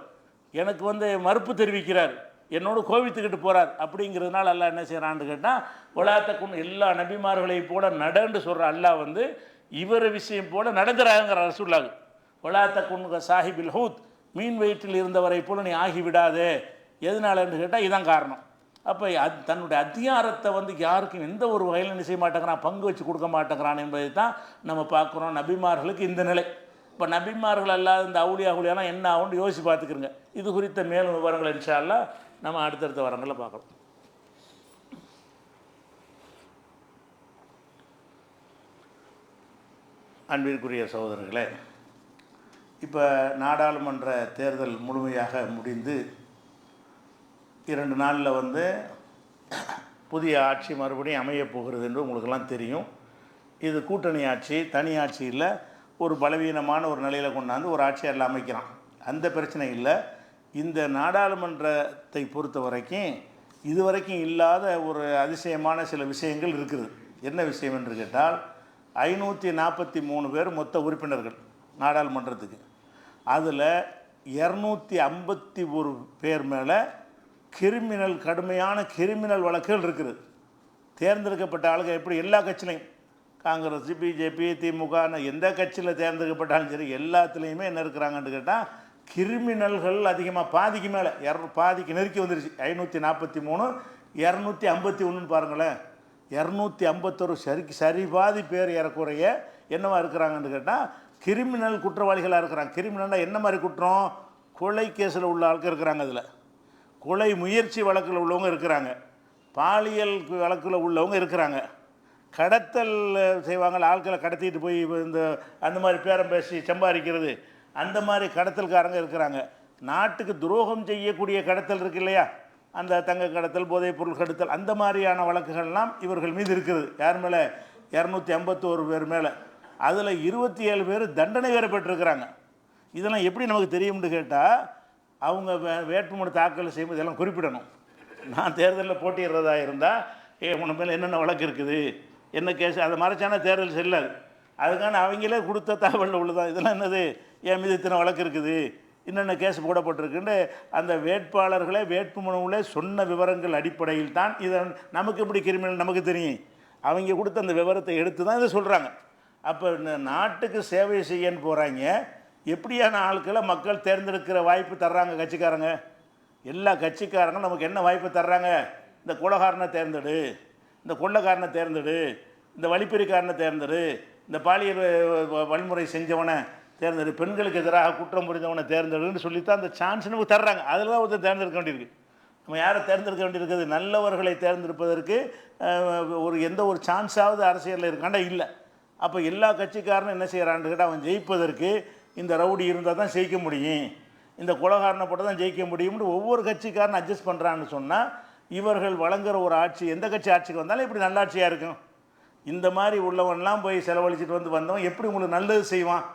எனக்கு மறுப்பு தெரிவிக்கிறார், என்னோடு கோவித்துக்கிட்டு போகிறார். அப்படிங்கிறதுனால அல்லாஹ் என்ன செய்கிறான்னு கேட்டால், ஒலாத்தக்குன் எல்லா நபிமார்களையும் போல நடன்னு சொல்கிற அல்லாஹ் இவர் விஷயம் போல நடந்துறாங்கிற ரசூலுல்லாஹ். ஒலாத்தக்குன் சாஹிபில் ஹூத், மீன் வயிற்றில் இருந்தவரை போல நீ ஆகிவிடாதே. எதனாலன்னு கேட்டால் இதான் காரணம். அப்போ தன்னுடைய அதிகாரத்தை யாருக்கும் எந்த ஒரு வகையில் என்ன செய்ய மாட்டேங்கிறான், பங்கு வச்சு கொடுக்க மாட்டேங்கிறான் என்பதை தான் நம்ம பார்க்குறோம். நபிமார்களுக்கு இந்த நிலை. இப்போ நபிமார்கள் அல்லாத இந்த அவுலியாலாம் என்ன ஆகும்னு யோசித்து பார்த்துக்கிறோங்க. இது குறித்த மேலும் விவரங்கள் இன்ஷா அல்லாஹ் நம்ம அடுத்தடுத்த வரங்களில் பார்க்கலாம். அன்பிற்குரிய சகோதரர்களே, இப்போ நாடாளுமன்ற தேர்தல் முழுமையாக முடிந்து 2 நாளில் புதிய ஆட்சி மறுபடியும் அமையப் போகிறது என்று உங்களுக்கெல்லாம் தெரியும். இது கூட்டணி ஆட்சி, தனி ஆட்சி இல்லை. ஒரு பலவீனமான ஒரு நிலையில் கொண்டாந்து ஒரு ஆட்சியாளர் அமைக்கிறான். அந்த பிரச்சனை இல்லை. இந்த நாடாளுமன்றத்தை பொறுத்த வரைக்கும் இதுவரைக்கும் இல்லாத ஒரு அதிசயமான சில விஷயங்கள் இருக்குது. என்ன விஷயம் என்று கேட்டால், 543 பேர் மொத்த உறுப்பினர்கள் நாடாளுமன்றத்துக்கு. அதில் 251 பேர் மேலே கடுமையான கிரிமினல் வழக்குகள் இருக்குது. தேர்ந்தெடுக்கப்பட்ட ஆளுங்க எப்படி எல்லா கட்சியிலையும், காங்கிரஸ், பிஜேபி, திமுக, எந்த கட்சியில் தேர்ந்தெடுக்கப்பட்டாலும் சரி எல்லாத்துலேயுமே என்ன இருக்கிறாங்கன்னு கேட்டால் கிரிமினல்கள் அதிகமாக, பாதிக்கு மேலே பாதிக்கு நெருக்கி வந்துருச்சு. 543 251 பாருங்களேன். 251 சரி பாதி பேர் ஏறக்குறைய என்னவா இருக்கிறாங்கன்னு கேட்டால் கிரிமினல் குற்றவாளிகளாக இருக்கிறாங்க. கிரிமினலாக என்ன மாதிரி குற்றம்? கொலை கேஸில் உள்ள ஆட்கள் இருக்கிறாங்க, அதில் கொலை முயற்சி வழக்கில் உள்ளவங்க இருக்கிறாங்க, பாலியல் வழக்கில் உள்ளவங்க இருக்கிறாங்க, கடத்தல் செய்வாங்க, ஆட்களை கடத்திட்டு போய் அந்த மாதிரி பேரம் பேசி சம்பாதிக்கிறது, அந்த மாதிரி கடத்தல்காரங்க இருக்கிறாங்க. நாட்டுக்கு துரோகம் செய்யக்கூடிய கடத்தல் இருக்கு இல்லையா, அந்த தங்க கடத்தல், போதைப் பொருள் கடத்தல், அந்த மாதிரியான வழக்குகள்லாம் இவர்கள் மீது இருக்குது. யார் மேலே? 251 பேர் மேலே. அதில் 27 பேர் தண்டனை வேறு பெற்றிருக்கிறாங்க. இதெல்லாம் எப்படி நமக்கு தெரியும்னு கேட்டால், அவங்க வேட்புமனு தாக்கல் செய்யும்போது இதெல்லாம் குறிப்பிடணும். நான் தேர்தலில் போட்டியிடுறதா இருந்தால் உன மேலே என்னென்ன வழக்கு இருக்குது, என்ன கேஸ், அதை மறைச்சானா தேர்தல் செல்லாது. அதுக்கான அவங்களே கொடுத்த தகவலில் உள்ளதான். இதெல்லாம் என்னது, என் மீது இத்தனை வழக்கு இருக்குது, என்னென்ன கேஸ் போடப்பட்டிருக்குன்னு அந்த வேட்பாளர்களே வேட்புமனுவிலே சொன்ன விவரங்கள் அடிப்படையில் தான் இதை நமக்கு எப்படி கிரிமினல் நமக்கு தெரியும். அவங்க கொடுத்த அந்த விவரத்தை எடுத்து தான் இதை சொல்கிறாங்க. அப்போ நாட்டுக்கு சேவை செய்யன்னு போகிறாங்க. எப்படியான ஆட்களை மக்கள் தேர்ந்தெடுக்கிற வாய்ப்பு தர்றாங்க கட்சிக்காரங்க? எல்லா கட்சிக்காரங்களும் நமக்கு என்ன வாய்ப்பு தர்றாங்க? இந்த கொலைகாரனை தேர்ந்தெடு, இந்த கொள்ளைக்காரனை தேர்ந்தெடு, இந்த வழிப்பறிக்காரனை தேர்ந்தெடு, இந்த பாலியல் வன்முறை செஞ்சவனை தேர்ந்தெடு, பெண்களுக்கு எதிராக குற்றம் புரிந்தவனை தேர்ந்தெடுன்னு சொல்லித்தான் அந்த சான்ஸ் நமக்கு தர்றாங்க. அதில் தான் ஒருத்தர் தேர்ந்தெடுக்க வேண்டியிருக்கு. நம்ம யாரை தேர்ந்தெடுக்க வேண்டியிருக்குது? நல்லவர்களை தேர்ந்தெடுப்பதற்கு எந்த ஒரு சான்ஸாவது அரசியலில் இருக்காண்டா இல்லை. அப்போ எல்லா கட்சிக்காரனும் என்ன செய்கிறான்னு கேட்டால், அவன் ஜெயிப்பதற்கு இந்த ரவுடி இருந்தால் தான் ஜெயிக்க முடியும், இந்த கொலைகாரனை போட்டு தான் ஜெயிக்க முடியும்னு ஒவ்வொரு கட்சிக்காரனும் அட்ஜஸ்ட் பண்ணுறான்னு சொன்னால், இவர்கள் வழங்குகிற ஒரு ஆட்சி எந்த கட்சி ஆட்சிக்கு வந்தாலும் இப்படி நல்லாட்சியாக இருக்கும். இந்த மாதிரி உள்ளவன்லாம் போய் செலவழிச்சிட்டு வந்தவன் எப்படி உங்களுக்கு நல்லது செய்வான்?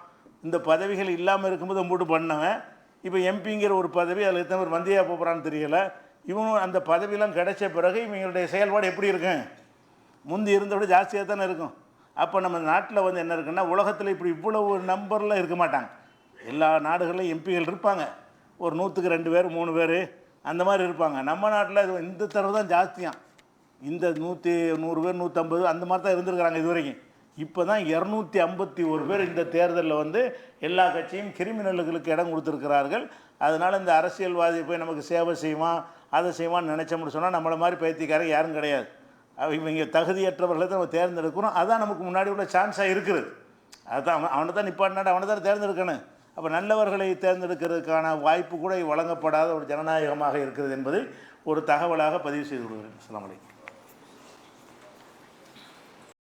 இந்த பதவிகள் இல்லாமல் இருக்கும்போது மூட்டு பண்ணவன் இப்போ எம்பிங்கிற ஒரு பதவி, அதில் எத்தனை பேர் மந்திரியாக போகிறான்னு தெரியலை. இவனும் அந்த பதவியெல்லாம் கிடைச்ச பிறகு இவங்களுடைய செயல்பாடு எப்படி இருக்கும்? முந்தி இருந்ததை விட ஜாஸ்தியாக தானே இருக்கும். அப்போ நம்ம நாட்டில் என்ன இருக்குன்னா, உலகத்தில் இப்படி இவ்வளவு நம்பரில் இருக்க மாட்டாங்க. எல்லா நாடுகளிலும் எம்பிகள் இருப்பாங்க, ஒரு 100க்கு 2 பேர் 3 பேர் அந்த மாதிரி இருப்பாங்க. நம்ம நாட்டில் இந்த தடவை தான் ஜாஸ்தியாக, இந்த 100 பேர் 150 அந்த மாதிரி தான் இருந்திருக்கிறாங்க இது வரைக்கும். இப்போ தான் 251 பேர் இந்த தேர்தலில் எல்லா கட்சியும் கிரிமினல்களுக்கு இடம் கொடுத்துருக்கிறார்கள். அதனால் இந்த அரசியல்வாதி போய் நமக்கு சேவை செய்வான் அதை செய்வான்னு நினச்சோம்னு சொன்னால் நம்மளை மாதிரி பைத்தியக்காரங்க யாரும் கிடையாது. இவங்க தகுதியற்றவர்களை தான் நம்ம தேர்ந்தெடுக்கிறோம். அதுதான் நமக்கு முன்னாடி உள்ள சான்ஸாக இருக்குது. அதுதான் அவனை தான் நிப்பாட்டினாட்டு அவனை தான் தேர்ந்தெடுக்கணும். அப்போ நல்லவர்களை தேர்ந்தெடுக்கிறதுக்கான வாய்ப்பு கூட வழங்கப்படாத ஒரு ஜனநாயகமாக இருக்கிறது என்பதை ஒரு தகவலாக பதிவு செய்து கொள்கிறேன். அஸ்ஸலாமு அலைக்கும்.